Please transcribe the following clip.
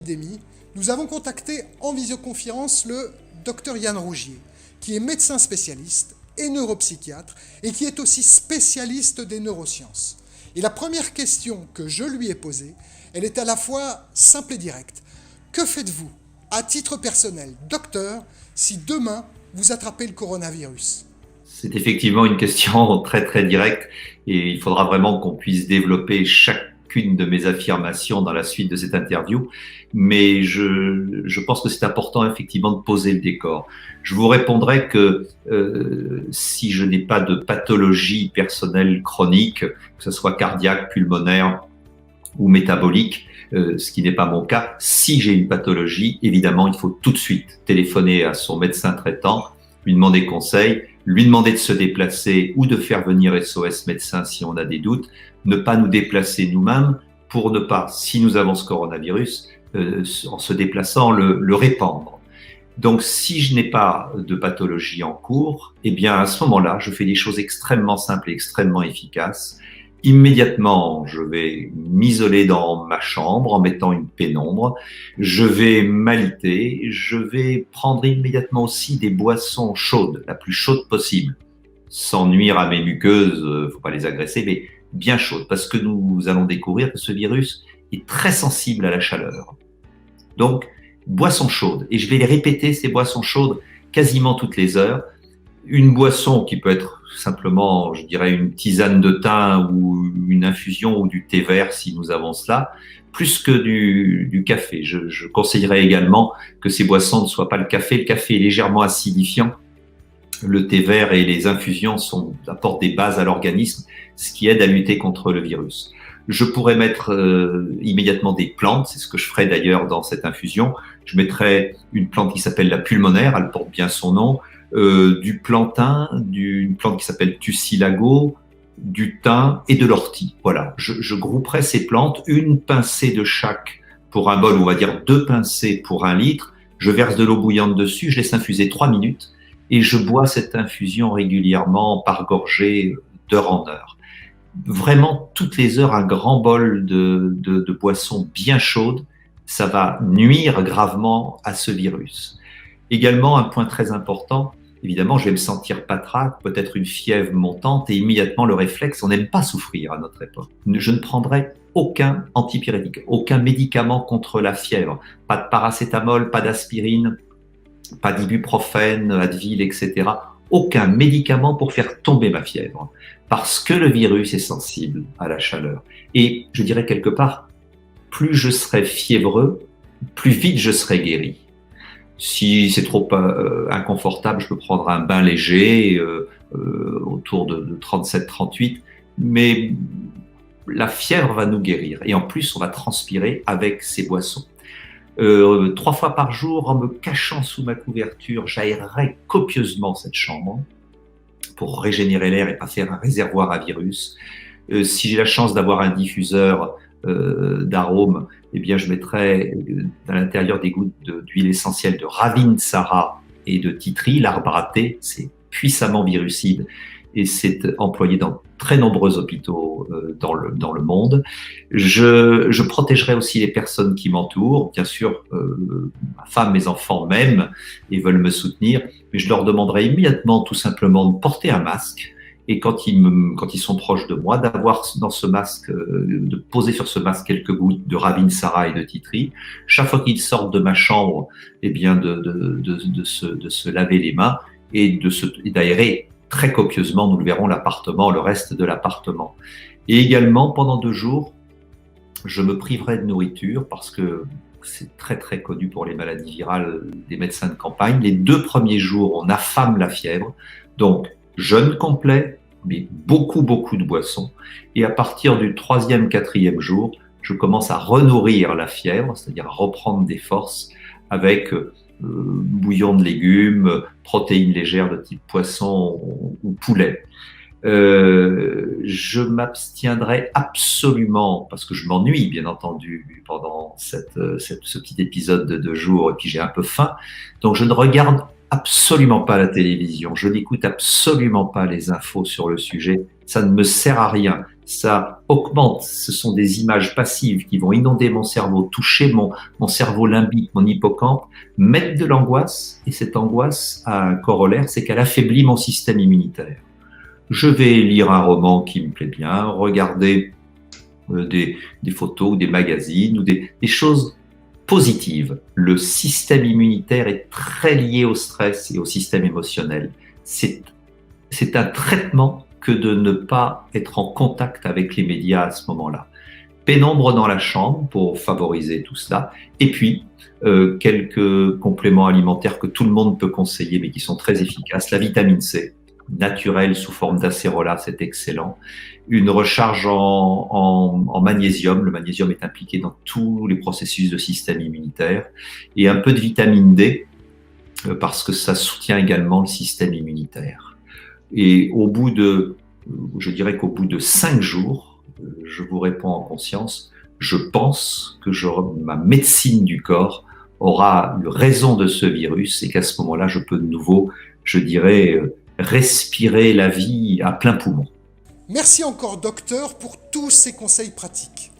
Pandémie, nous avons contacté en visioconférence le docteur Yann Rougier, qui est médecin spécialiste et neuropsychiatre et qui est aussi spécialiste des neurosciences. Et la première question que je lui ai posée, elle est à la fois simple et directe. Que faites-vous, à titre personnel, docteur, si demain vous attrapez le coronavirus ? C'est effectivement une question très très directe et il faudra vraiment qu'on puisse développer chacune de mes affirmations dans la suite de cette interview. Mais je pense que c'est important effectivement de poser le décor. Je vous répondrai que si je n'ai pas de pathologie personnelle chronique, que ce soit cardiaque, pulmonaire ou métabolique, ce qui n'est pas mon cas, si j'ai une pathologie, évidemment, il faut tout de suite téléphoner à son médecin traitant, lui demander conseil, lui demander de se déplacer ou de faire venir SOS médecin si on a des doutes, ne pas nous déplacer nous-mêmes pour ne pas, si nous avons ce coronavirus, en se déplaçant, le répandre. Donc, si je n'ai pas de pathologie en cours, eh bien, à ce moment-là, je fais des choses extrêmement simples et extrêmement efficaces. Immédiatement, je vais m'isoler dans ma chambre en mettant une pénombre. Je vais m'aliter. Je vais prendre immédiatement aussi des boissons chaudes, la plus chaude possible, sans nuire à mes muqueuses. Faut pas les agresser, mais bien chaudes, parce que nous allons découvrir que ce virus est très sensible à la chaleur. Donc, boissons chaudes. Et je vais les répéter, ces boissons chaudes, quasiment toutes les heures. Une boisson qui peut être simplement, je dirais, une tisane de thym ou une infusion ou du thé vert si nous avons cela, plus que du café. Je conseillerais également que ces boissons ne soient pas le café. Le café est légèrement acidifiant. Le thé vert et les infusions apportent des bases à l'organisme, ce qui aide à lutter contre le virus. Je pourrais mettre immédiatement des plantes, c'est ce que je ferai d'ailleurs dans cette infusion. Je mettrai une plante qui s'appelle la pulmonaire, elle porte bien son nom, du plantain, une plante qui s'appelle tussilago, du thym et de l'ortie. Voilà, je grouperai ces plantes, une pincée de chaque pour un bol, on va dire 2 pincées pour 1 litre. Je verse de l'eau bouillante dessus, je laisse infuser 3 minutes et je bois cette infusion régulièrement par gorgée d'heure en heure. Vraiment, toutes les heures, un grand bol de boisson bien chaude, ça va nuire gravement à ce virus. Également, un point très important, évidemment, je vais me sentir patraque, peut-être une fièvre montante et immédiatement le réflexe, on n'aime pas souffrir à notre époque. Je ne prendrai aucun antipyrétique, aucun médicament contre la fièvre, pas de paracétamol, pas d'aspirine, pas d'ibuprofène, Advil, etc. Aucun médicament pour faire tomber ma fièvre, parce que le virus est sensible à la chaleur. Et je dirais quelque part, plus je serai fiévreux, plus vite je serai guéri. Si c'est trop inconfortable, je peux prendre un bain léger autour de 37-38, mais la fièvre va nous guérir. Et en plus, on va transpirer avec ces boissons. 3 fois par jour, en me cachant sous ma couverture, j'aérerai copieusement cette chambre pour régénérer l'air et pas faire un réservoir à virus. Si j'ai la chance d'avoir un diffuseur d'arômes, eh bien, je mettrai à l'intérieur des gouttes d'huile essentielle de Ravinsara et de tea tree. L'arbre à thé, c'est puissamment virucide et c'est employé dans très nombreux hôpitaux dans le monde. Je protégerai aussi les personnes qui m'entourent. Bien sûr, ma femme, mes enfants m'aiment et veulent me soutenir, mais je leur demanderai immédiatement tout simplement de porter un masque. Et quand ils sont proches de moi, d'avoir dans ce masque, de poser sur ce masque quelques gouttes de Ravinsara et de tea tree. Chaque fois qu'ils sortent de ma chambre, eh bien de se laver les mains et d'aérer très copieusement, nous le verrons, le reste de l'appartement. Et également, pendant 2 jours, je me priverai de nourriture parce que c'est très très connu pour les maladies virales des médecins de campagne. Les 2 premiers jours, on affame la fièvre. Donc, jeûne complet, mais beaucoup de boissons. Et à partir du 3e, 4e jour, je commence à renourrir la fièvre, c'est-à-dire à reprendre des forces avec bouillon de légumes, protéines légères de type poisson ou poulet. Je m'abstiendrai absolument, parce que je m'ennuie bien entendu pendant ce petit épisode de 2 jours et puis j'ai un peu faim, donc je ne regarde absolument pas la télévision, je n'écoute absolument pas les infos sur le sujet, ça ne me sert à rien. ça augmente. Ce sont des images passives qui vont inonder mon cerveau, toucher mon cerveau limbique, mon hippocampe, mettre de l'angoisse, et cette angoisse a un corollaire, c'est qu'elle affaiblit mon système immunitaire. Je vais lire un roman qui me plaît bien, regarder des photos ou des magazines ou des choses positives. Le système immunitaire est très lié au stress et au système émotionnel. C'est un traitement que de ne pas être en contact avec les médias à ce moment-là. Pénombre dans la chambre pour favoriser tout cela. Et puis, quelques compléments alimentaires que tout le monde peut conseiller, mais qui sont très efficaces. La vitamine C, naturelle sous forme d'acérola, c'est excellent. Une recharge en magnésium. Le magnésium est impliqué dans tous les processus de système immunitaire. Et un peu de vitamine D, parce que ça soutient également le système immunitaire. Et je dirais qu'au bout de 5 jours, je vous réponds en conscience, je pense que ma médecine du corps aura eu raison de ce virus et qu'à ce moment-là, je peux de nouveau, je dirais, respirer la vie à plein poumon. Merci encore, docteur, pour tous ces conseils pratiques.